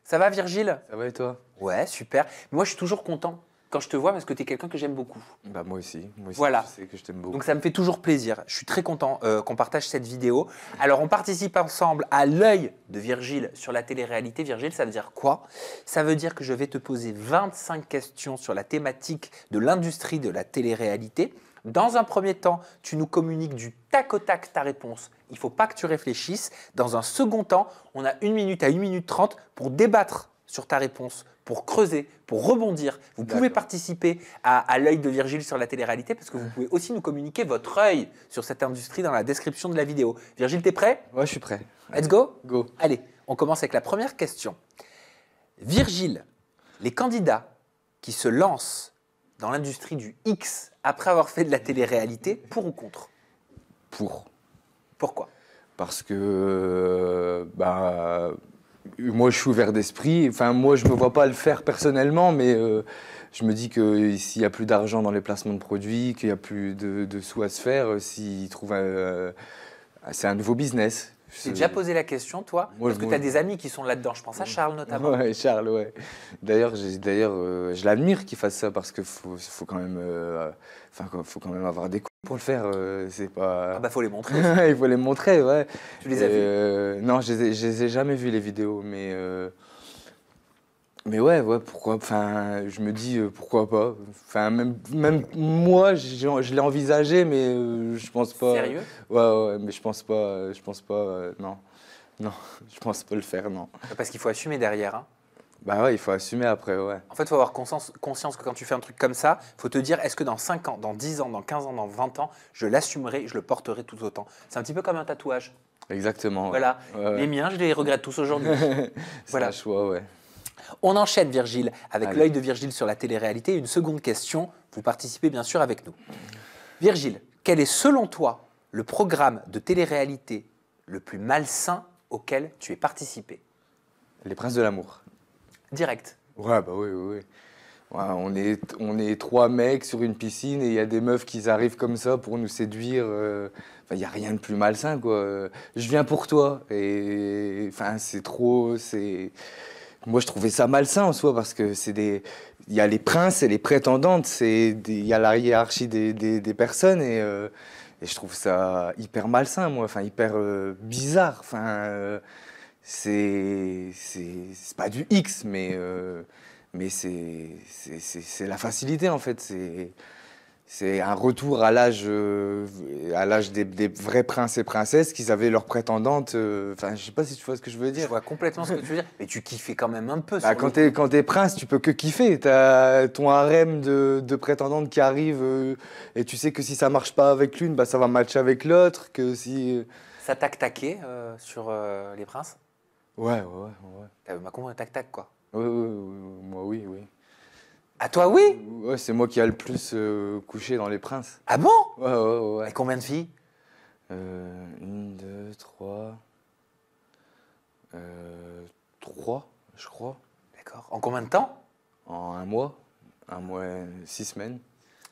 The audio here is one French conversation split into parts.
Ça va Virgile? Ça va et toi? Ouais, super. Moi, je suis toujours content quand je te vois parce que tu es quelqu'un que j'aime beaucoup. Bah moi aussi, Voilà. je sais que je t'aime beaucoup. Donc ça me fait toujours plaisir. Je suis très content qu'on partage cette vidéo. Alors on participe ensemble à l'œil de Virgile sur la télé-réalité. Virgile, ça veut dire quoi? Ça veut dire que je vais te poser 25 questions sur la thématique de l'industrie de la télé-réalité. Dans un premier temps, tu nous communiques du tac au tac ta réponse. Il ne faut pas que tu réfléchisses. Dans un second temps, on a 1 minute à 1 minute 30 pour débattre sur ta réponse, pour creuser, pour rebondir. Vous pouvez participer à l'œil de Virgile sur la télé-réalité parce que vous pouvez aussi nous communiquer votre œil sur cette industrie dans la description de la vidéo. Virgile, t'es prêt? Ouais, je suis prêt. Let's go? Go. Allez, on commence avec la première question. Virgile, les candidats qui se lancent dans l'industrie du X après avoir fait de la télé-réalité, pour ou contre? Pour. Pourquoi? Parce que moi je suis ouvert d'esprit. Enfin moi je me vois pas le faire personnellement, mais je me dis que s'il y a plus d'argent dans les placements de produits, qu'il y a plus de sous à se faire, s'ils trouvent c'est un nouveau business. Tu t'es déjà posé la question, toi? Parce que tu as des amis qui sont là-dedans. Je pense à Charles notamment. Ouais, Charles, ouais. D'ailleurs, je l'admire qu'il fasse ça parce que faut quand même, faut quand même avoir des couilles pour le faire. C'est pas. Ah bah faut les montrer. Il faut les montrer, ouais. Tu les as vus? Non, je les ai jamais vus les vidéos, mais ouais, pourquoi. Enfin, je me dis pourquoi pas. Enfin, même moi, je l'ai envisagé, mais je pense pas. Sérieux? Ouais, mais je pense pas. Non, non, je pense pas le faire, non. Parce qu'il faut assumer derrière. Hein. Bah ouais, il faut assumer après, ouais. En fait, il faut avoir conscience que quand tu fais un truc comme ça, il faut te dire, est-ce que dans 5 ans, dans 10 ans, dans 15 ans, dans 20 ans, je l'assumerai, je le porterai tout autant. C'est un petit peu comme un tatouage. Exactement. Ouais. Voilà. Ouais. Les miens, je les regrette tous aujourd'hui. C'est Voilà. un choix, ouais. On enchaîne, Virgile, avec Allez. l'œil de Virgile sur la télé-réalité. Une seconde question. Vous participez bien sûr avec nous. Virgile, quel est selon toi le programme de télé-réalité le plus malsain auquel tu aies participé? Les Princes de l'amour. Direct. Ouais, bah oui. Ouais, on est 3 mecs sur une piscine et il y a des meufs qui arrivent comme ça pour nous séduire. Enfin, il n'y a rien de plus malsain, quoi. Je viens pour toi. Et enfin, c'est trop. Moi, je trouvais ça malsain en soi parce que il y a les princes et les prétendantes. Il y a la hiérarchie des personnes et je trouve ça hyper malsain, moi. Enfin, hyper bizarre. Enfin, c'est pas du X, mais c'est la facilité en fait. C'est un retour à l'âge des vrais princes et princesses qui avaient leurs prétendantes. Enfin, je sais pas si tu vois ce que je veux Je dire. vois complètement ce que tu veux dire. Mais tu kiffais quand même un peu. Bah, sur le quand t'es prince, tu peux que kiffer. T'as ton harem de prétendantes qui arrivent et tu sais que si ça marche pas avec l'une, bah, ça va matcher avec l'autre. Que si... Ça tac-taquait sur les princes. Ouais. T'avais ma compris, tac-tac quoi. Ouais, moi, oui. À toi, oui? Ouais, c'est moi qui a le plus couché dans les princes. Ah bon? Ouais. Et combien de filles? 1, 2, 3. 3, je crois. D'accord. En combien de temps? En 1 mois. 1 mois, 6 semaines.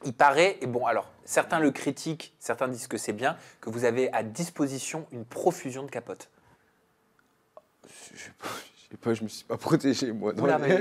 Il paraît, et bon alors, certains le critiquent, certains disent que c'est bien, que vous avez à disposition une profusion de capotes. Je sais pas, je me suis pas protégé, moi. Oula, mais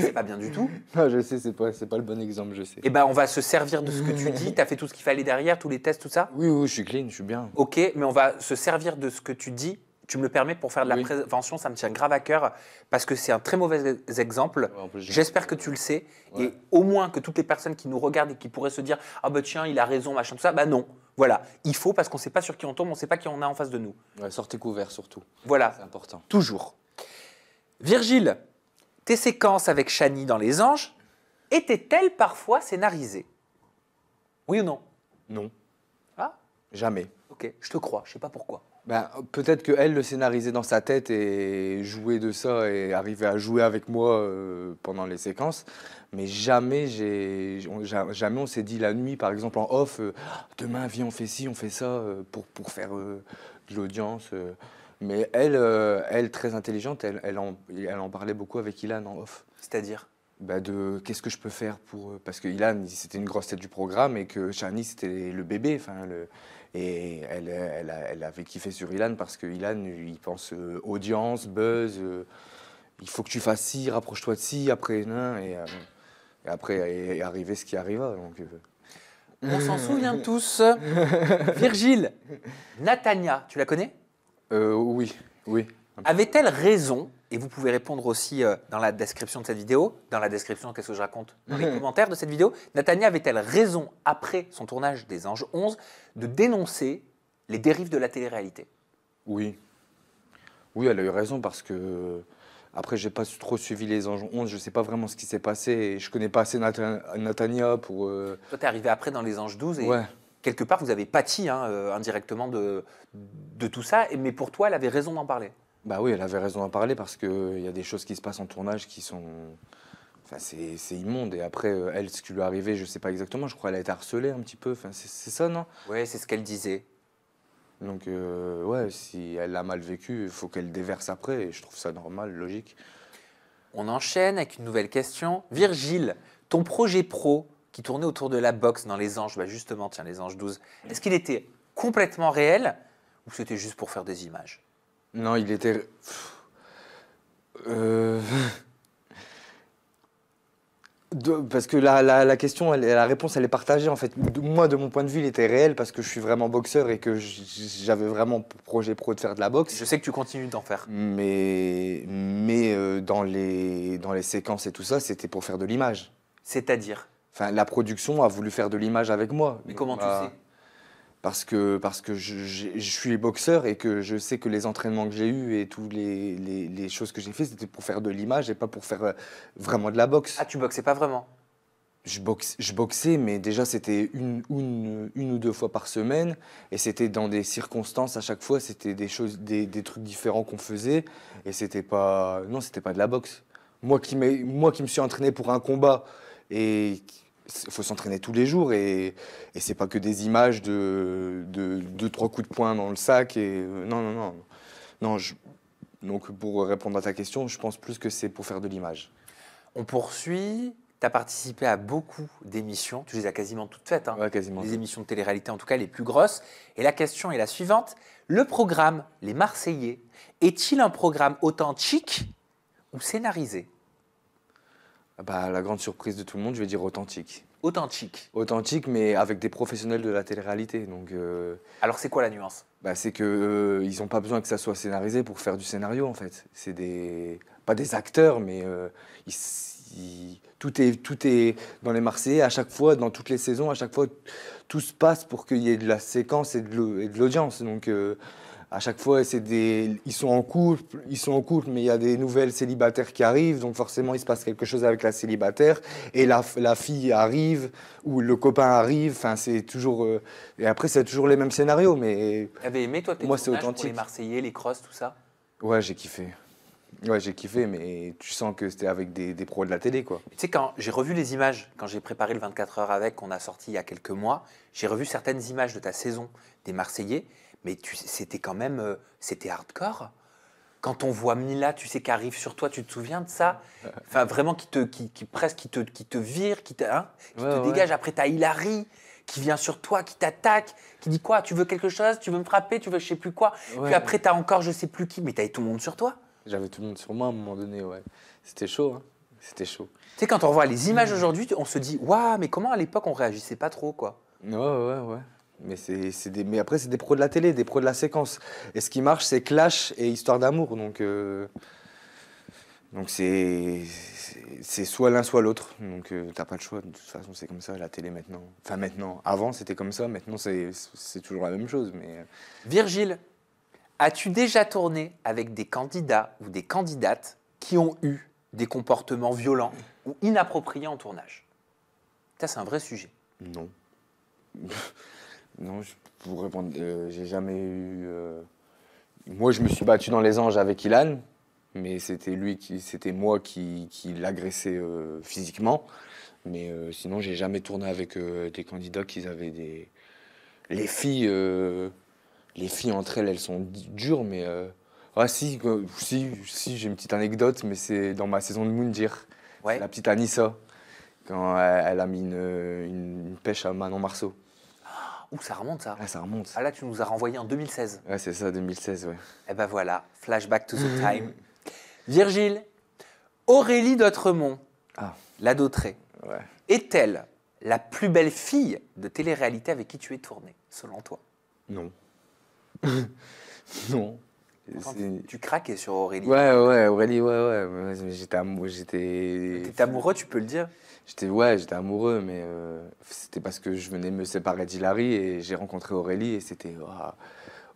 c'est pas bien du tout. Non, je sais, c'est pas le bon exemple, je sais. Eh ben, on va se servir de ce que tu dis. Tu as fait tout ce qu'il fallait derrière, tous les tests, tout ça? Oui, je suis clean, je suis bien. Ok, mais on va se servir de ce que tu dis. Tu me le permets pour faire de la Oui. prévention, ça me tient grave à cœur parce que c'est un très mauvais exemple. Ouais, en plus, J'espère que tu le sais Ouais. et au moins que toutes les personnes qui nous regardent et qui pourraient se dire ah bah tiens il a raison machin tout ça, bah non. Voilà, il faut parce qu'on ne sait pas sur qui on tombe, on ne sait pas qui on a en face de nous. Ouais, sortez couvert surtout. Voilà, C'est important. toujours. Virgile, tes séquences avec Chani dans Les Anges étaient-elles parfois scénarisées? Oui ou non? Non, Ah, jamais. ok, je te crois, je sais pas pourquoi. Ben, peut-être qu'elle le scénarisait dans sa tête et jouait de ça et arrivait à jouer avec moi pendant les séquences. Mais jamais on s'est dit la nuit, par exemple en off, demain viens on fait ci, on fait ça pour faire de l'audience. Mais elle, très intelligente, elle en parlait beaucoup avec Ilan en off. C'est-à-dire? Bah de qu'est-ce que je peux faire pour... Parce que Ilan, c'était une grosse tête du programme et que Shani, c'était le bébé. Et elle avait kiffé sur Ilan parce que Ilan, il pense audience, buzz. il faut que tu fasses ci, rapproche-toi de ci, après, non, et après est arrivé ce qui arriva. Donc, On s'en souvient tous. Virgile, Natania, tu la connais? oui, oui. Avait-elle raison, et vous pouvez répondre aussi dans la description de cette vidéo, dans la description, qu'est-ce que je raconte? Dans les commentaires de cette vidéo, Natania avait-elle raison, après son tournage des Anges 11, de dénoncer les dérives de la télé-réalité? Oui. Oui, elle a eu raison parce que après j'ai pas trop suivi les Anges 11, je sais pas vraiment ce qui s'est passé et je connais pas assez Natania pour. Toi, tu es arrivé après dans les Anges 12 et Ouais. quelque part, vous avez pâti indirectement de tout ça, mais pour toi, elle avait raison d'en parler. Bah oui, elle avait raison d'en parler parce que il y a des choses qui se passent en tournage qui sont. Enfin, c'est immonde. Et après, elle, ce qui lui est arrivé, je sais pas exactement. Je crois qu'elle a été harcelée un petit peu. Enfin, c'est ça, non? Ouais, c'est ce qu'elle disait. Donc, ouais, si elle l'a mal vécu, il faut qu'elle déverse après. Et je trouve ça normal, logique. On enchaîne avec une nouvelle question. Virgile, ton projet pro qui tournait autour de la boxe dans les Anges, bah justement, tiens, les Anges 12, est-ce qu'il était complètement réel ou c'était juste pour faire des images? Non, il était. Euh, Parce que la question, la réponse, elle est partagée en fait. Moi, de mon point de vue, il était réel parce que je suis vraiment boxeur et que j'avais vraiment pour projet pro de faire de la boxe. Je sais que tu continues d'en faire. Mais dans les séquences et tout ça, c'était pour faire de l'image. C'est-à-dire? Enfin, la production a voulu faire de l'image avec moi. Mais comment tu Bah, sais? parce que je suis boxeur et que je sais que les entraînements que j'ai eus et toutes les choses que j'ai fait, c'était pour faire de l'image et pas pour faire vraiment de la boxe. Ah, tu boxais pas vraiment? Je boxais, mais déjà c'était une ou deux fois par semaine et c'était dans des circonstances à chaque fois, c'était des choses, des trucs différents qu'on faisait et c'était pas, non, c'était pas de la boxe. Moi qui me suis entraîné pour un combat et il faut s'entraîner tous les jours et c'est pas que des images de deux, trois coups de poing dans le sac et non, non, non. Non, donc pour répondre à ta question, je pense plus que c'est pour faire de l'image. On poursuit. Tu as participé à beaucoup d'émissions. Tu les as quasiment toutes faites. Hein. Ouais, quasiment. Les émissions de télé-réalité, en tout cas les plus grosses. Et la question est la suivante. Le programme Les Marseillais est-il un programme authentique ou scénarisé? Bah, la grande surprise de tout le monde, je vais dire authentique. Authentique. Authentique, mais avec des professionnels de la télé-réalité. Donc, Alors c'est quoi la nuance? bah, c'est que ils n'ont pas besoin que ça soit scénarisé pour faire du scénario, en fait. C'est pas des acteurs, mais tout est dans les Marseillais. À chaque fois, dans toutes les saisons, à chaque fois, tout se passe pour qu'il y ait de la séquence et de l'audience. Donc, à chaque fois, ils sont en couple, mais il y a des nouvelles célibataires qui arrivent, donc forcément, il se passe quelque chose avec la célibataire, et la fille arrive, ou le copain arrive, enfin, c'est toujours... et après, c'est toujours les mêmes scénarios, mais... T'avais aimé, toi, tes Moi, c'est tournages pour authentique. les Marseillais, les crosses, tout ça? Ouais, j'ai kiffé. Ouais, j'ai kiffé, mais tu sens que c'était avec des pros de la télé, quoi. Tu sais, quand j'ai revu les images, quand j'ai préparé le 24 heures avec, qu'on a sorti il y a quelques mois, j'ai revu certaines images de ta saison des Marseillais, mais c'était quand même, c'était hardcore. Quand on voit Mila, tu sais, qui arrive sur toi, tu te souviens de ça? Enfin, vraiment, presque qui te vire, qui Ouais, te ouais. dégage. Après, t'as Hilary qui vient sur toi, qui t'attaque, qui dit quoi? Tu veux quelque chose? Tu veux me frapper? Tu veux je sais plus quoi? Ouais. Puis après, t'as encore je sais plus qui, mais t'avais tout le monde sur toi. J'avais tout le monde sur moi à un moment donné, ouais. C'était chaud, hein. C'était chaud. Tu sais, quand on revoit les images aujourd'hui, on se dit, waouh, mais comment à l'époque on réagissait pas trop, quoi? Ouais, ouais, ouais. Mais, mais après, c'est des pros de la télé, des pros de la séquence. Et ce qui marche, c'est Clash et Histoire d'amour. Donc c'est soit l'un, soit l'autre. Donc t'as pas le choix. De toute façon, c'est comme ça, la télé maintenant. Enfin, maintenant. Avant, c'était comme ça. Maintenant, c'est toujours la même chose. Mais Virgile, as-tu déjà tourné avec des candidats ou des candidates qui ont eu des comportements violents ou inappropriés en tournage? Ça, c'est un vrai sujet. non. Non, pour répondre, j'ai jamais eu. Moi, je me suis battu dans les Anges avec Ilan, mais c'était moi qui l'agressais physiquement. Mais sinon, j'ai jamais tourné avec des candidats qui avaient des. Les filles entre elles sont dures, mais ah si, j'ai une petite anecdote, mais c'est dans ma saison de Moundir. Ouais. C'est la petite Anissa quand elle a mis une pêche à Manon Marceau. Ouh, ça remonte, ça. Ah, ça remonte. Ah là, tu nous as renvoyé en 2016. Ouais, c'est ça, 2016, ouais. Eh ben voilà, flashback to the time. Virgile, Aurélie d'Autremont, Ah, la Dautrée, ouais. est-elle la plus belle fille de télé-réalité avec qui tu es tournée, selon toi? Non. Non. Enfin, C'est- tu craquais sur Aurélie. Ouais, Aurélie, ouais. Mais j'étais amoureux, T'étais amoureux, tu peux le dire? j'étais amoureux, mais c'était parce que je venais me séparer d'Hilary et j'ai rencontré Aurélie et c'était, ouah,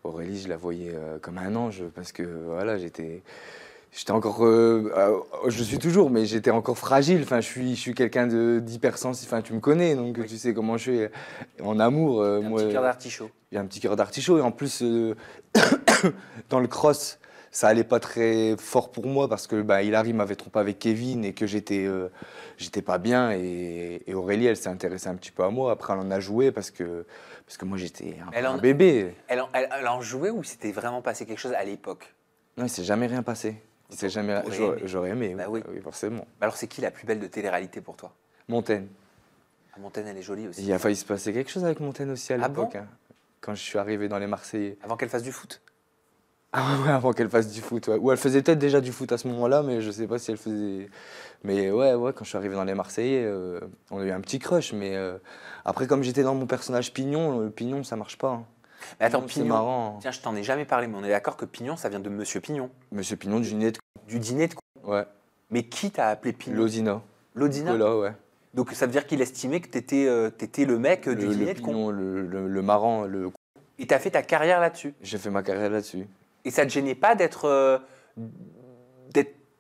Aurélie, je la voyais comme un ange parce que voilà, j'étais encore, je suis toujours, mais j'étais encore fragile. Enfin, je suis quelqu'un d'hypersensible. Enfin, tu me connais, donc Oui. tu sais comment je suis en amour. Un Moi, petit cœur d'artichaut. il y a un petit cœur d'artichaut et en plus dans le cross ça allait pas très fort pour moi parce que bah, Hilary m'avait trompé avec Kevin et que j'étais pas bien et Aurélie elle s'est intéressée un petit peu à moi, après elle en a joué parce que moi j'étais un bébé. Elle en jouait ou c'était vraiment passé quelque chose à l'époque? Non, il s'est jamais rien passé. Il s'est jamais T'aurais aimé. j'aurais aimé, Bah oui. oui, forcément. Bah alors c'est qui la plus belle de télé-réalité pour toi? Montaigne. Ah, Montaigne, elle est jolie aussi. Il a failli se passer quelque chose avec Montaigne aussi à Ah l'époque, bon hein, quand je suis arrivé dans les Marseillais. Avant qu'elle fasse du foot? Ah ouais, avant qu'elle fasse du foot, ouais. Ou elle faisait peut-être déjà du foot à ce moment-là, mais je sais pas si elle faisait. Mais ouais, quand je suis arrivé dans les Marseillais, on a eu un petit crush. Mais après, comme j'étais dans mon personnage Pignon, le Pignon, ça marche pas, hein. Mais attends, C'est Pignon, marrant. tiens, je t'en ai jamais parlé, mais on est d'accord que Pignon, ça vient de Monsieur Pignon, Monsieur Pignon du dîner de du dîner de con. con. Ouais. Mais qui t'a appelé Pignon? Lodina. Lodina? Nicolas, ouais. Donc ça veut dire qu'il estimait que t'étais le mec du dîner de con. Pignon, le marrant, le. Et t'as fait ta carrière là-dessus. J'ai fait ma carrière là-dessus. Et ça te gênait pas d'être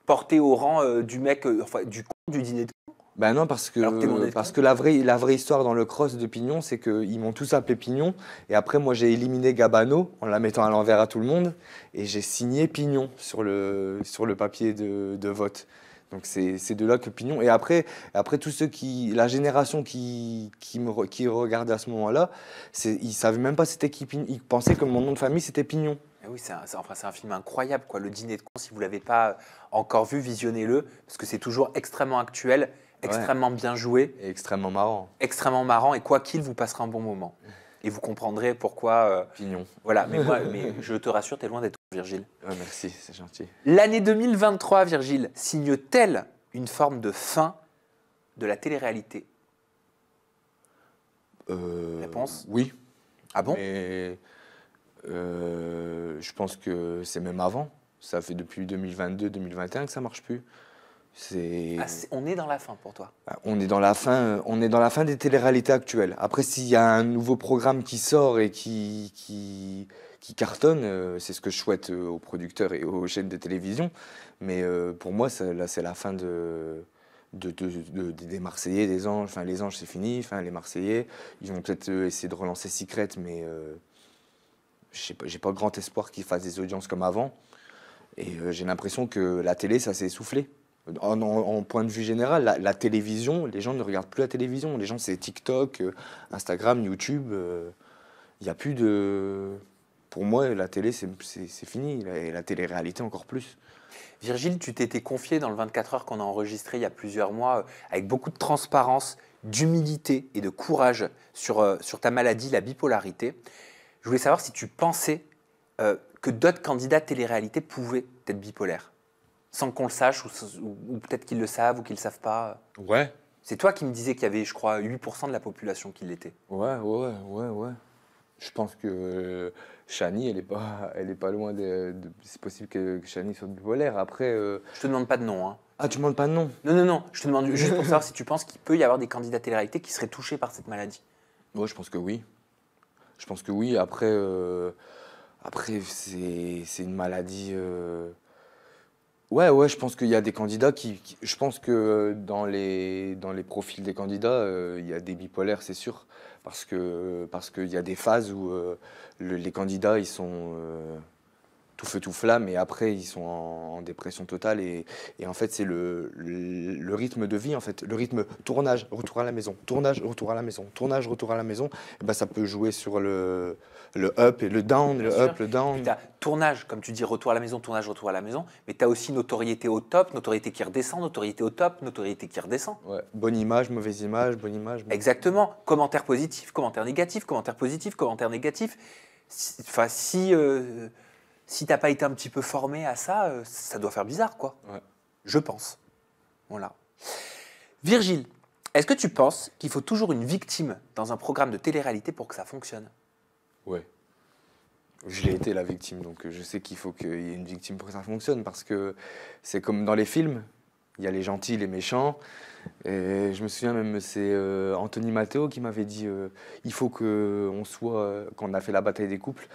porté au rang du mec, enfin du con du dîner de con? Ben non, parce Alors que t'es loin que, d'être parce con. que la vraie histoire dans le cross de Pignon, c'est qu'ils m'ont tous appelé Pignon. Et après, moi, j'ai éliminé Gabano en la mettant à l'envers à tout le monde. Et j'ai signé Pignon sur le papier de vote. Donc c'est de là que Pignon. Et après tous ceux la génération qui regardait à ce moment-là, ils savaient même pas c'était qui Pignon. Ils pensaient que mon nom de famille, c'était Pignon. Eh oui, c'est un film incroyable, quoi. Le dîner de con, si vous l'avez pas encore vu, visionnez-le, parce que c'est toujours extrêmement actuel, extrêmement bien joué, Et extrêmement marrant. extrêmement marrant, et quoi qu'il, vous passerez un bon moment. Et vous comprendrez pourquoi. Pignon. Voilà, mais je te rassure, t'es loin d'être con, Virgile. Ouais, merci, c'est gentil. L'année 2023, Virgile, signe-t-elle une forme de fin de la télé-réalité? Réponse? Oui. Ah bon? Mais je pense que c'est même avant. Ça fait depuis 2022-2021 que ça marche plus. Ah, on est dans la fin pour toi. On est dans la fin des téléréalités actuelles. Après, s'il y a un nouveau programme qui sort et qui cartonne, c'est ce que je souhaite aux producteurs et aux chaînes de télévision. Mais pour moi, là, c'est la fin des Marseillais, des Anges. Enfin, les Anges, c'est fini. Enfin, les Marseillais, ils vont peut-être essayer de relancer Secret, mais j'ai pas grand espoir qu'ils fassent des audiences comme avant. Et j'ai l'impression que la télé, ça s'est essoufflé. En point de vue général, la télévision, les gens ne regardent plus la télévision. Les gens, c'est TikTok, Instagram, YouTube. Il n'y a plus de... Pour moi, la télé, c'est fini. Et la télé-réalité, encore plus. Virgile, tu t'étais confié dans le 24 heures qu'on a enregistré il y a plusieurs mois, avec beaucoup de transparence, d'humilité et de courage sur ta maladie, la bipolarité. Je voulais savoir si tu pensais que d'autres candidats de télé-réalité pouvaient être bipolaires, sans qu'on le sache, ou peut-être qu'ils le savent ou qu'ils ne le savent pas. Ouais. C'est toi qui me disais qu'il y avait, je crois, 8% de la population qui l'était. Ouais. Je pense que Chani, elle est pas loin c'est possible que Chani soit bipolaire. Après... Je te demande pas de nom, hein. Ah, tu demandes pas de nom? Non. Je te demande juste pour savoir si tu penses qu'il peut y avoir des candidats de télé-réalité qui seraient touchés par cette maladie. Ouais, je pense que oui. Je pense que oui. Après, c'est une maladie... Ouais, je pense qu'il y a des candidats je pense que dans les profils des candidats, il y a des bipolaires, c'est sûr. Parce qu'il y a des phases où les candidats, ils sont tout feu, tout flamme, et après, ils sont en dépression totale. Et en fait, c'est le rythme de vie, en fait. Le rythme tournage, retour à la maison, tournage, retour à la maison, tournage, retour à la maison. Et ben, ça peut jouer sur le up et le down, Bien sûr. le down. Tu as tournage, comme tu dis, retour à la maison, tournage, retour à la maison, mais tu as aussi notoriété au top, notoriété qui redescend, notoriété au top, notoriété qui redescend. Ouais. Bonne image, mauvaise image, bonne image. Exactement. Commentaire positif, commentaire négatif, commentaire positif, commentaire négatif. Enfin, si t'as pas été un petit peu formé à ça, ça doit faire bizarre, quoi. Ouais. Je pense. Voilà. Virgile, est-ce que tu penses qu'il faut toujours une victime dans un programme de télé-réalité pour que ça fonctionne? Ouais. Je l'ai été la victime, donc je sais qu'il faut qu'il y ait une victime pour que ça fonctionne, parce que c'est comme dans les films, il y a les gentils, les méchants, et je me souviens même, c'est Anthony Matteo qui m'avait dit il faut qu'on soit, quand on a fait la bataille des couples,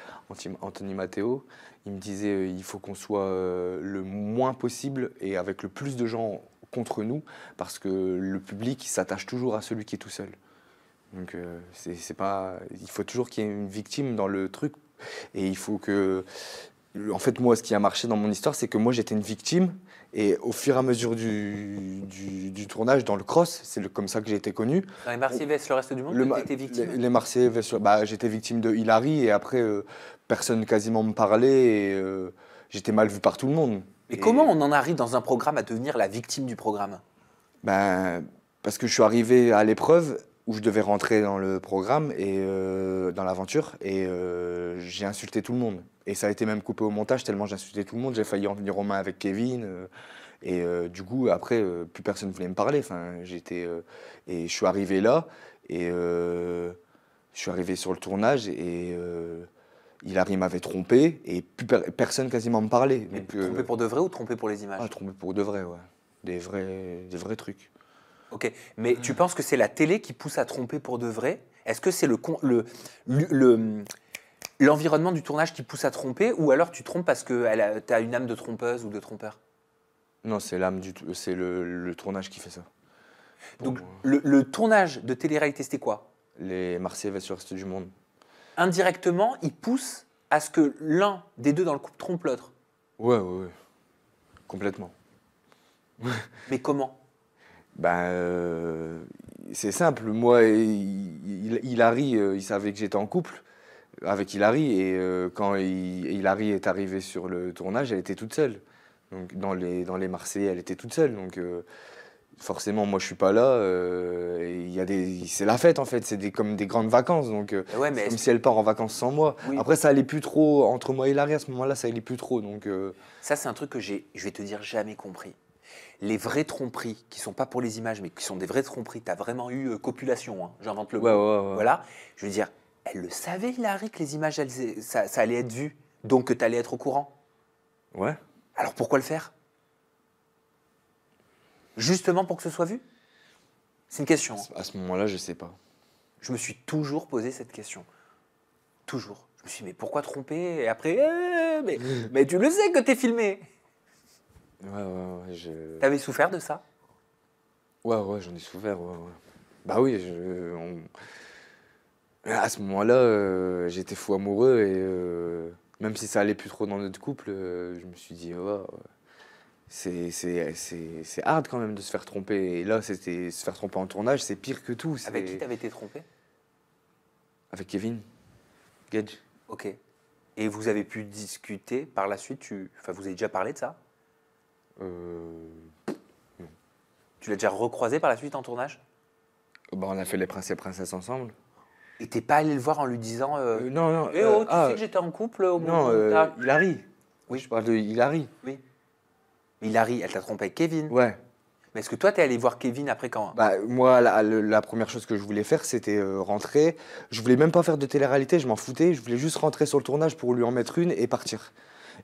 Anthony Matteo, il me disait il faut qu'on soit le moins possible et avec le plus de gens contre nous, parce que le public il s'attache toujours à celui qui est tout seul. Donc c'est pas, il faut toujours qu'il y ait une victime dans le truc. Et il faut que... En fait, moi, ce qui a marché dans mon histoire, c'est que moi, j'étais une victime. Et au fur et à mesure du tournage, dans le cross, comme ça que j'ai été connu. Dans les Marseillais vs le reste du monde, tu étais victime? Les Marseillais bah, j'étais victime de Hilary. Et après, personne quasiment me parlait. Et j'étais mal vu par tout le monde. Mais comment on en arrive dans un programme à devenir la victime du programme? Ben, parce que je suis arrivé à l'épreuve où je devais rentrer dans le programme et dans l'aventure et j'ai insulté tout le monde. Et ça a été même coupé au montage tellement j'ai insulté tout le monde. J'ai failli en venir aux mains avec Kevin. Et du coup, après, plus personne ne voulait me parler. Enfin, et je suis arrivé là et je suis arrivé sur le tournage et Hilary m'avait trompé et plus personne quasiment me parlait. Mais Donc, trompé pour de vrai ou trompé pour les images? ah, trompé pour de vrai, ouais. Des vrais trucs. Ok, mais tu penses que c'est la télé qui pousse à tromper pour de vrai? Est-ce que c'est l'environnement du tournage qui pousse à tromper, ou alors tu trompes parce que tu as une âme de trompeuse ou de trompeur? Non, c'est c'est le tournage qui fait ça. Donc Pour, le tournage de télé-réalité, c'était quoi? les Marseillais vs le reste du monde. Indirectement, il pousse à ce que l'un des deux dans le couple trompe l'autre. Ouais, ouais, ouais. Complètement. Mais comment? Ben, c'est simple. Moi, Hilary, il savait que j'étais en couple avec Hilary. Et quand Hilary est arrivée sur le tournage, elle était toute seule. Donc, dans les Marseillais, elle était toute seule. Donc, forcément, moi, je suis pas là. C'est la fête, en fait. C'est comme des grandes vacances. Donc, Ouais, mais c'est comme si elle part en vacances sans moi. Oui. Après, ça allait plus trop. Entre moi et Hilary, à ce moment-là, ça allait plus trop. Donc, ça, c'est un truc que je vais te dire, jamais compris. Les vraies tromperies, qui sont pas pour les images, mais qui sont des vraies tromperies, tu as vraiment eu copulation, hein, j'invente le mot. Ouais, ouais, ouais. Voilà, je veux dire, elle le savait, Hilary, que les images, ça allait être vu, donc que tu allais être au courant. Ouais. Alors pourquoi le faire? Justement pour que ce soit vu? C'est une question. Hein. À ce moment-là, je sais pas. Je me suis toujours posé cette question. Toujours. Je me suis dit, mais pourquoi tromper? Et après, mais tu le sais que t'es filmé. Ouais, ouais, ouais. T'avais souffert de ça? Ouais, ouais, j'en ai souffert. Ouais, ouais. Bah oui, à ce moment-là, j'étais fou amoureux et même si ça allait plus trop dans notre couple, je me suis dit, oh, c'est hard quand même de se faire tromper. Et là, c'était se faire tromper en tournage, c'est pire que tout. Avec qui t'avais été trompé? Avec Kevin Gage. Ok. Et vous avez pu discuter par la suite Enfin, vous avez déjà parlé de ça? Non. Tu l'as déjà recroisé par la suite en tournage? Bah, on a fait Les Princes et Princesses ensemble. Et t'es pas allé le voir en lui disant non, non. Eh oh, tu sais que j'étais en couple au moment où t'as... Hilary. Oui. Je parle de Hilary. Oui. Mais Hilary, elle t'a trompé avec Kevin. Ouais. Mais est-ce que toi, t'es allé voir Kevin après quand? Bah, moi, la première chose que je voulais faire, c'était rentrer. Je voulais même pas faire de télé-réalité, je m'en foutais. Je voulais juste rentrer sur le tournage pour lui en mettre une et partir.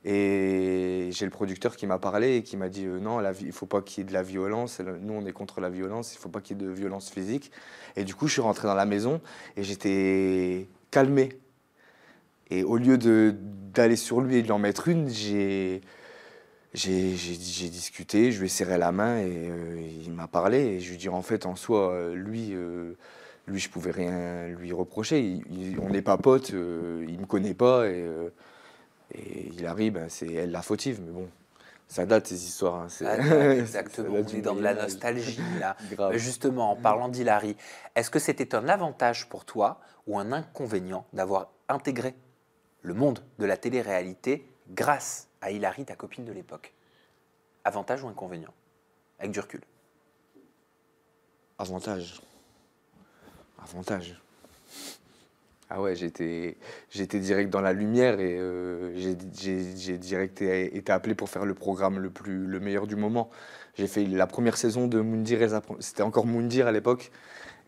Et j'ai le producteur qui m'a parlé et qui m'a dit non, il faut pas qu'il y ait de la violence. Nous, on est contre la violence, il faut pas qu'il y ait de violence physique. Et du coup, je suis rentré dans la maison et j'étais calmé. Et au lieu d'aller sur lui et de lui en mettre une, j'ai discuté, je lui ai serré la main et il m'a parlé. Et je lui ai dit en fait, en soi, lui, je pouvais rien lui reprocher. On n'est pas potes, il me connaît pas et Hilary, ben, c'est elle la fautive. Mais bon, ça date ces histoires. Hein, exactement, on est dans de la nostalgie là. Grave. Mais justement, en parlant d'Hilary, est-ce que c'était un avantage pour toi ou un inconvénient d'avoir intégré le monde de la télé-réalité grâce à Hilary, ta copine de l'époque? Avantage ou inconvénient? Avec du recul. Avantage. Avantage. Ah ouais, j'étais direct dans la lumière et j'ai direct été appelé pour faire le programme le meilleur du moment. J'ai fait la première saison de Moundir et les c'était encore Moundir à l'époque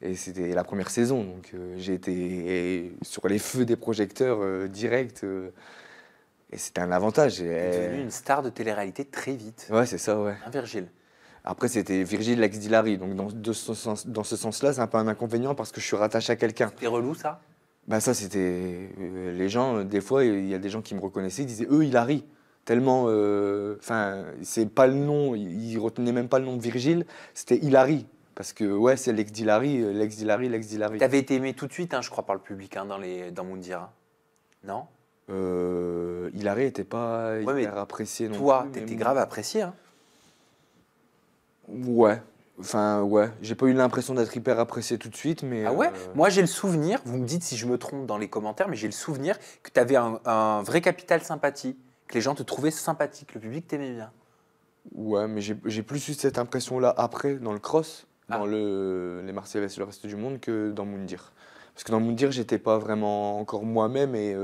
et c'était la première saison donc j'ai été sur les feux des projecteurs direct et c'était un avantage. Tu es devenu une star de télé-réalité très vite. Ouais, c'est ça, ouais. Hein, Virgile? Après, c'était Virgile l'ex d'Hilary, donc dans ce sens-là, c'est un peu un inconvénient parce que je suis rattaché à quelqu'un. C'était relou ça? Bah ça, c'était les gens. Des fois, il y a des gens qui me reconnaissaient, ils disaient Hilary. Tellement, enfin, c'est pas le nom, ils retenaient même pas le nom de Virgile, c'était Hilary. Parce que ouais, c'est l'ex d'Hilary, l'ex d'Hilary, l'ex d'Hilary. Tu avais été aimé tout de suite, hein, je crois, par le public hein, dans Moundir. Hein. Non? Hilary était pas Ouais, mais hyper apprécié non toi, plus. t'étais grave apprécié. Hein. Ouais, enfin ouais, j'ai pas eu l'impression d'être hyper apprécié tout de suite, mais Ah ouais? Moi, j'ai le souvenir, vous me dites si je me trompe dans les commentaires, mais j'ai le souvenir que tu avais un vrai capital sympathie, que les gens te trouvaient sympathique, le public t'aimait bien. ouais, mais j'ai plus eu cette impression-là après, dans le cross, Ah. dans les Marseillais vs le reste du monde, que dans Moundir. Parce que dans Moundir, j'étais pas vraiment encore moi-même et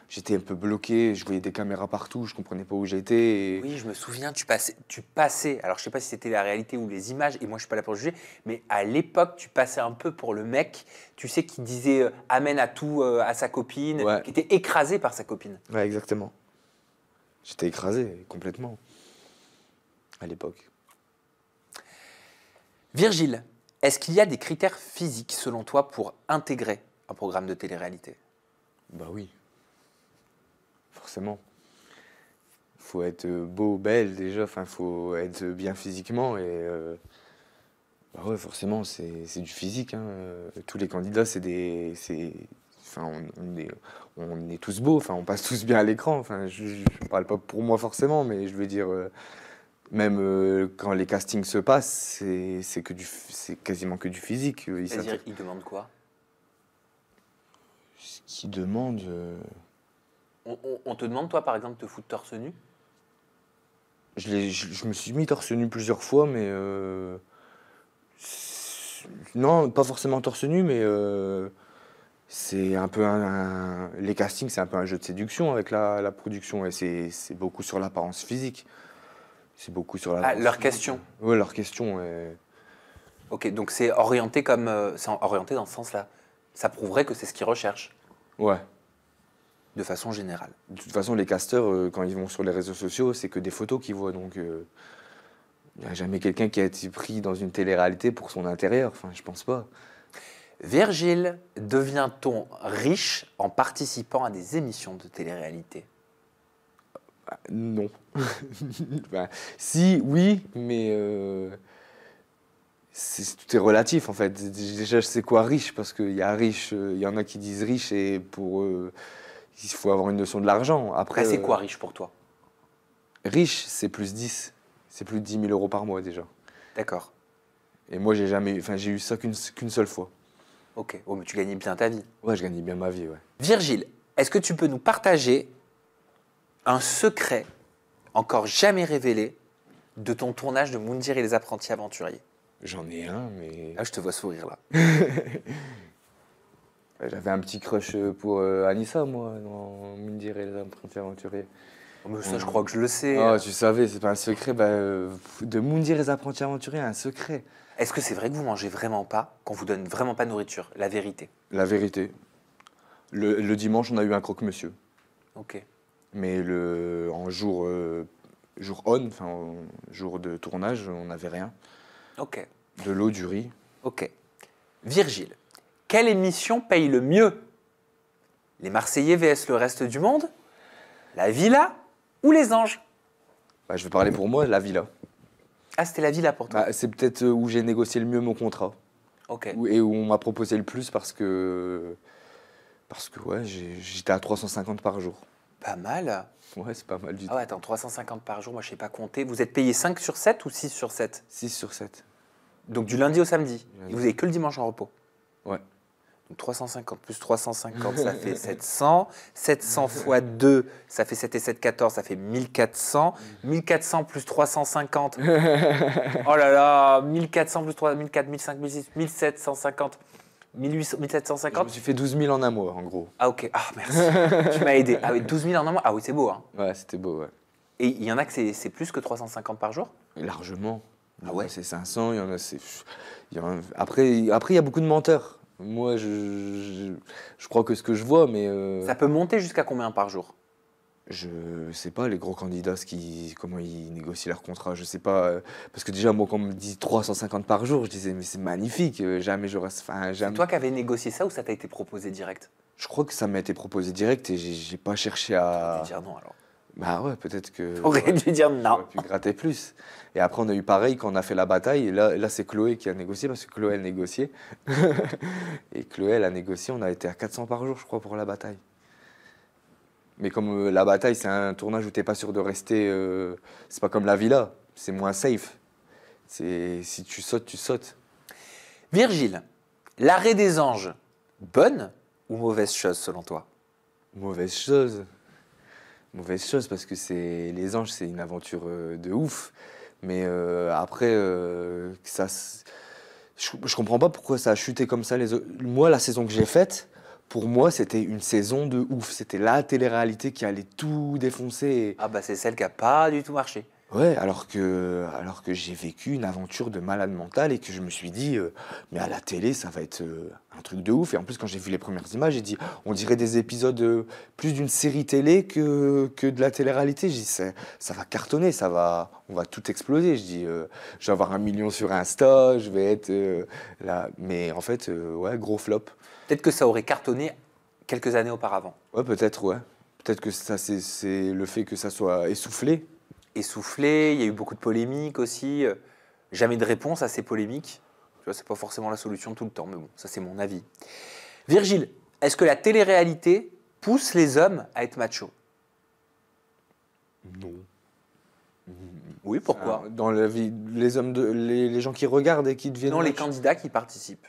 j'étais un peu bloqué, je voyais des caméras partout, je comprenais pas où j'étais. Et... Oui, je me souviens, tu passais, alors je sais pas si c'était la réalité ou les images, et moi je suis pas là pour juger, mais à l'époque, tu passais un peu pour le mec, tu sais, qui disait amen à tout à sa copine, Ouais. qui était écrasé par sa copine. Ouais, exactement. J'étais écrasé complètement à l'époque. Virgile, est-ce qu'il y a des critères physiques selon toi pour intégrer un programme de télé-réalité? Bah oui, forcément. Faut être beau, belle déjà, enfin faut être bien physiquement et bah ouais, forcément c'est du physique. Hein. Tous les candidats enfin on est tous beaux, enfin on passe tous bien à l'écran. Enfin je parle pas pour moi forcément, mais je veux dire même quand les castings se passent, c'est quasiment que du physique. C'est-à-dire, ils demandent quoi? Ce qu'ils demandent. On te demande, toi, par exemple, de te foutre torse nu? Je me suis mis torse nu plusieurs fois, mais non, pas forcément torse nu, mais c'est un peu les castings, c'est un peu un jeu de séduction avec la production, et c'est beaucoup sur l'apparence physique. C'est beaucoup sur la. Ah, leur question. Ouais, leur question. Ok, donc c'est orienté c'est orienté dans ce sens-là. Ça prouverait que c'est ce qu'ils recherchent, Ouais. de façon générale. De toute façon, les casteurs, quand ils vont sur les réseaux sociaux, c'est que des photos qu'ils voient, donc il n'y a jamais quelqu'un qui a été pris dans une télé-réalité pour son intérieur. Enfin, je pense pas. Virgile, devient-on riche en participant à des émissions de télé-réalité? Non. Enfin, si, oui, mais tout est relatif en fait. Déjà, c'est quoi riche? Parce qu'il y a riche, il y en a qui disent riche et pour eux, il faut avoir une notion de l'argent. Après, C'est quoi riche pour toi? riche, c'est plus 10. C'est plus de 10 000 euros par mois déjà. D'accord. Et moi, j'ai eu ça qu'une seule fois. Ok. Oh, mais tu gagnais bien ta vie. Ouais, je gagnais bien ma vie, ouais. Virgile, est-ce que tu peux nous partager un secret encore jamais révélé de ton tournage de Moundir et les apprentis aventuriers? J'en ai un, mais Ah, je te vois sourire là. j'avais un petit crush pour Anissa, moi, dans Moundir et les apprentis aventuriers. Oh, mais ça, je crois que je le sais. Oh, tu savais, c'est pas un secret. Bah, de Moundir et les apprentis aventuriers, un secret. Est-ce que c'est vrai que vous mangez vraiment pas, qu'on vous donne vraiment pas de nourriture? La vérité. La vérité. Le dimanche, on a eu un croque-monsieur. Ok. Mais en jour on, enfin, jour de tournage, on n'avait rien. Ok. De l'eau, du riz. Ok. Virgile, quelle émission paye le mieux? Les Marseillais vs le reste du monde? La Villa ou les Anges? Bah, je vais parler pour moi, la villa. Ah, c'était la Villa pour toi? Bah, c'est peut-être où j'ai négocié le mieux mon contrat. Ok. Et où on m'a proposé le plus parce que ouais, j'étais à 350 par jour. Pas mal. Ouais, c'est pas mal du tout. Ah ouais, attends, 350 par jour, moi je sais pas compter. Vous êtes payé 5 sur 7 ou 6 sur 7? 6 sur 7. Donc du lundi au samedi. Lundi. Et vous avez que le dimanche en repos. Ouais. Donc 350 plus 350, ça fait 700. 700 fois 2, ça fait 7 et 7, 14, ça fait 1400. 1400 plus 350. Oh là là, 1400 plus 3, 1400, 1500, 1600, 1750. 1800, Je me 1750? suis fait 12 000 en un mois, en gros. Ah ok, ah merci, tu m'as aidé. Ah oui, 12 000 en un mois, ah oui c'est beau. Hein. Ouais, c'était beau, ouais. Et il y en a que c'est plus que 350 par jour? Et largement. Il y Ah en a, ouais? c'est 500, il y en a, c'est... Après, il y a beaucoup de menteurs. Moi, je crois que ce que je vois, mais Ça peut monter jusqu'à combien par jour? je sais pas, les gros candidats, comment ils négocient leur contrat, je sais pas. Parce que déjà, moi, quand on me dit 350 par jour, je disais, mais c'est magnifique, jamais j'aurais... Enfin, C'est jamais... toi qui avais négocié ça ou ça t'a été proposé direct? Je crois que ça m'a été proposé direct et j'ai pas cherché T'aurais dû à... dire non alors. Bah ouais, peut-être que... T'aurais dû dire non. J'aurais pu gratter plus. Et après, on a eu pareil quand on a fait la bataille. Et là c'est Chloé qui a négocié parce que Chloé, elle négociait. Et Chloé, elle a négocié. On a été à 400 par jour, je crois, pour la bataille. Mais comme la bataille, c'est un tournage où t'es pas sûr de rester. C'est pas comme la villa. C'est moins safe. Si tu sautes, tu sautes. Virgile, l'arrêt des anges, bonne ou mauvaise chose selon toi? Mauvaise chose. Mauvaise chose parce que les anges, c'est une aventure de ouf. Mais après, je comprends pas pourquoi ça a chuté comme ça. Moi, la saison que j'ai faite, pour moi, c'était une saison de ouf. C'était la télé-réalité qui allait tout défoncer. Ah bah c'est celle qui a pas du tout marché. Ouais, alors que j'ai vécu une aventure de malade mental et que je me suis dit, mais à la télé, ça va être un truc de ouf. Et en plus, quand j'ai vu les premières images, j'ai dit, on dirait des épisodes plus d'une série télé que de la télé-réalité. J'ai dit, ça va cartonner, on va tout exploser. Je dis, je vais avoir 1 million sur Insta, je vais être là. Mais en fait, ouais, gros flop. Peut-être que ça aurait cartonné quelques années auparavant. Ouais, peut-être, ouais. Peut-être que ça, c'est le fait que ça soit essoufflé. Essoufflé, il y a eu beaucoup de polémiques aussi. Jamais de réponse à ces polémiques. Tu vois, c'est pas forcément la solution tout le temps, mais bon, ça c'est mon avis. Virgile, est-ce que la télé-réalité pousse les hommes à être machos? Non. Oui, pourquoi? Dans la vie, les gens qui regardent et qui deviennent Non, les machos. candidats qui participent.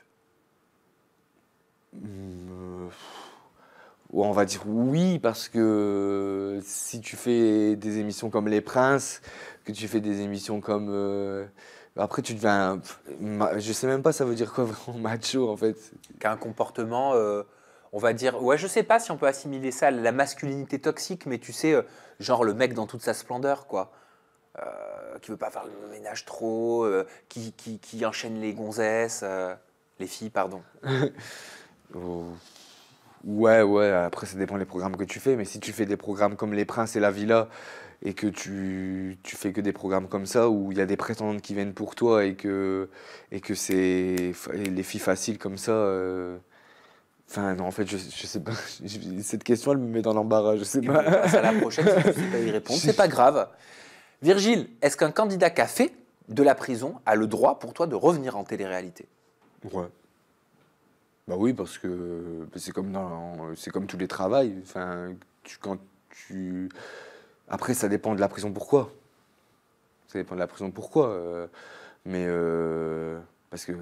Ouais, on va dire oui, parce que si tu fais des émissions comme Les Princes, que tu fais des émissions comme... après, tu deviens... je sais même pas ça veut dire quoi vraiment macho, en fait. Qui a un comportement, on va dire, ouais, je sais pas si on peut assimiler ça à la masculinité toxique, mais tu sais, genre le mec dans toute sa splendeur, quoi. Qui veut pas faire le ménage trop, qui enchaîne les gonzesses, les filles, pardon. Oh, ouais, après ça dépend des programmes que tu fais, mais si tu fais des programmes comme Les Princes et La Villa, et que tu fais que des programmes comme ça, où il y a des prétendantes qui viennent pour toi, et que c'est les filles faciles comme ça... Enfin, non, en fait, je sais pas. Cette question, elle me met dans l'embarras, je sais Et pas. on passe à la prochaine, si tu ne sais pas y répondre, c'est pas grave. Virgile, est-ce qu'un candidat qui a fait de la prison a le droit pour toi de revenir en télé-réalité? Ouais. Bah oui, parce que c'est comme tous les travails. Enfin, quand tu... Après, ça dépend de la prison pourquoi. Ça dépend de la prison pourquoi. Mais parce que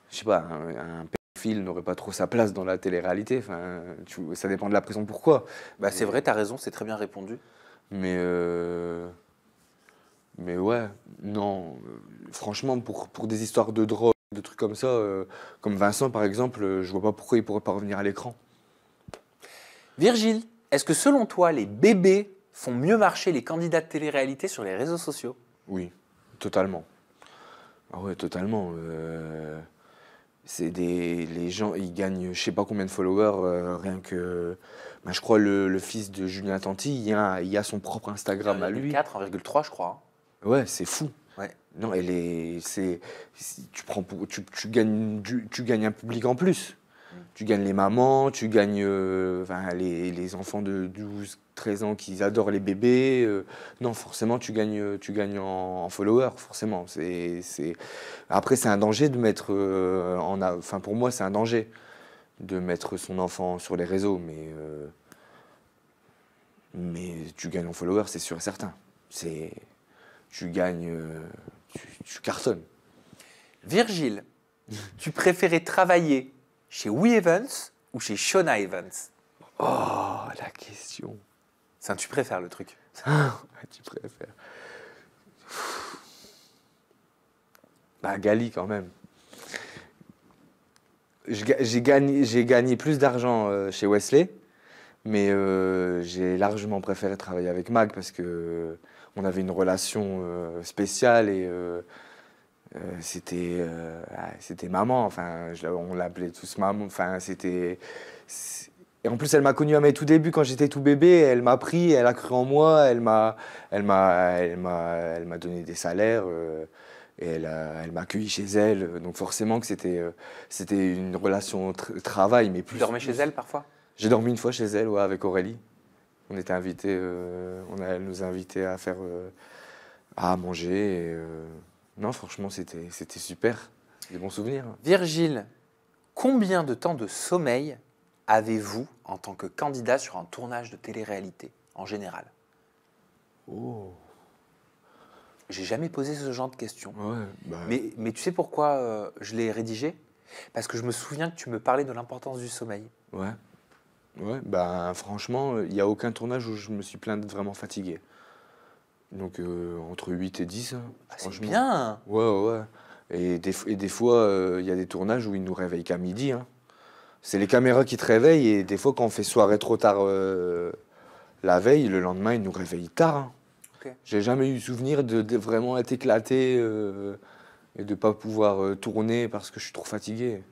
je sais pas, un pédophile n'aurait pas trop sa place dans la télé-réalité. Enfin, ça dépend de la prison pourquoi. Bah, c'est vrai, tu as raison, c'est très bien répondu. Mais ouais, non. Franchement, pour des histoires de drogue, de trucs comme ça, comme Vincent par exemple, je vois pas pourquoi il pourrait pas revenir à l'écran. Virgile, est-ce que selon toi, les bébés font mieux marcher les candidats de télé-réalité sur les réseaux sociaux? Oui, totalement. Ah ouais, totalement. Les gens, ils gagnent je sais pas combien de followers, rien que... Ben, je crois le fils de Julien Tanti, il y a son propre Instagram à lui. 1,4, 1,3 je crois. Ouais, c'est fou. Ouais. Non, tu gagnes un public en plus. Tu gagnes les mamans, tu gagnes enfin, les enfants de 12, 13 ans qui adorent les bébés. Non, forcément, tu gagnes en followers, forcément. Après, c'est un danger de mettre enfin, pour moi, c'est un danger de mettre son enfant sur les réseaux, mais tu gagnes en followers, c'est sûr et certain. Tu gagnes, tu cartonnes. Virgile, tu préférais travailler chez Wee Evans ou chez Shona Evans? Oh, la question. Ça, tu préfères le truc. Tu préfères. Bah, Gali quand même. J'ai gagné plus d'argent chez Wesley, mais j'ai largement préféré travailler avec Mag parce que on avait une relation spéciale et c'était maman. Enfin, on l'appelait tous maman. Enfin, et en plus, elle m'a connu à mes tout débuts quand j'étais tout bébé. Elle m'a pris, elle a cru en moi, elle m'a donné des salaires. Et elle m'a accueilli chez elle, donc forcément que c'était une relation travail, mais plus. Tu dormais chez elle parfois? J'ai dormi une fois chez elle, ouais, avec Aurélie. On était invités, elle nous a invités à faire à manger. Et, non, franchement, c'était super, des bons souvenirs. Virgile, combien de temps de sommeil avez-vous en tant que candidat sur un tournage de télé-réalité en général? Oh. J'ai jamais posé ce genre de questions. Ouais, bah... mais tu sais pourquoi je l'ai rédigé? Parce que je me souviens que tu me parlais de l'importance du sommeil. Ouais. Ouais, bah franchement, il n'y a aucun tournage où je me suis plaint d'être vraiment fatigué. Donc entre 8 et 10, hein, c'est bien. Ouais. Et des fois, il y a des tournages où ils nous réveillent qu'à midi. Hein. C'est les caméras qui te réveillent et des fois, quand on fait soirée trop tard la veille, le lendemain, ils nous réveillent tard. Hein. Okay. J'ai jamais eu souvenir de vraiment être éclaté et de ne pas pouvoir tourner parce que je suis trop fatigué.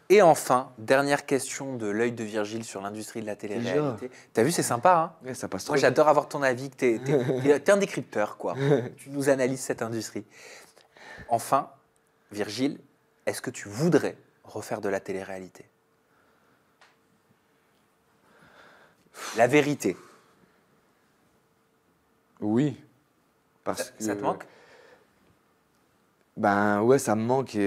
Et enfin, dernière question de l'œil de Virgile sur l'industrie de la télé-réalité. T'as vu, c'est sympa, hein? Ouais, ça passe trop. Moi, j'adore avoir ton avis, que t'es un décrypteur, quoi. Tu nous analyses cette industrie. Enfin, Virgile, est-ce que tu voudrais refaire de la télé-réalité? La vérité. Oui. Ça te manque? Ben ouais, ça me manque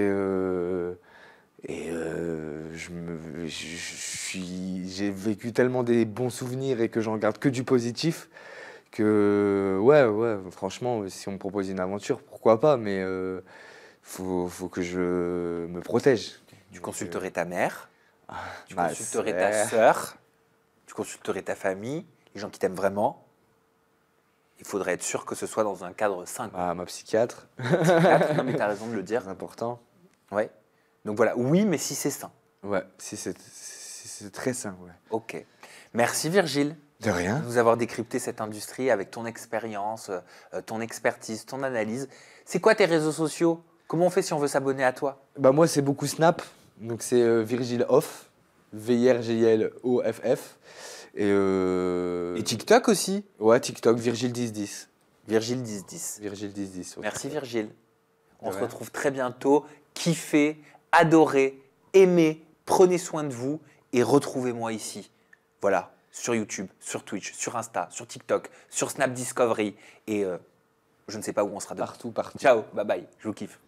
j'ai vécu tellement des bons souvenirs et que j'en garde que du positif que ouais, franchement, si on me propose une aventure, pourquoi pas, mais faut que je me protège. Tu consulterais ta mère, tu ma consulterais ta sœur, tu consulterais ta famille, les gens qui t'aiment vraiment. Il faudrait être sûr que ce soit dans un cadre sain. Ma psychiatre. Non, mais tu as raison de le dire. C'est important. Ouais. Donc voilà, oui, mais si c'est sain. Ouais, si c'est très sain, ouais. Ok. Merci Virgile. De rien. De nous avoir décrypté cette industrie avec ton expérience, ton expertise, ton analyse. C'est quoi tes réseaux sociaux? Comment on fait si on veut s'abonner à toi? Bah moi, c'est beaucoup Snap. Donc c'est Virgile Off. VIRGILOFF. Et TikTok aussi? Ouais, TikTok, Virgile 1010. Virgile 1010. Virgile 1010. Ouais. Merci Virgile. On se retrouve très bientôt. Kiffez, adorez, aimez, prenez soin de vous et retrouvez-moi ici. Voilà, sur YouTube, sur Twitch, sur Insta, sur TikTok, sur Snap Discovery et je ne sais pas où on sera demain. Partout. Ciao, bye bye, je vous kiffe.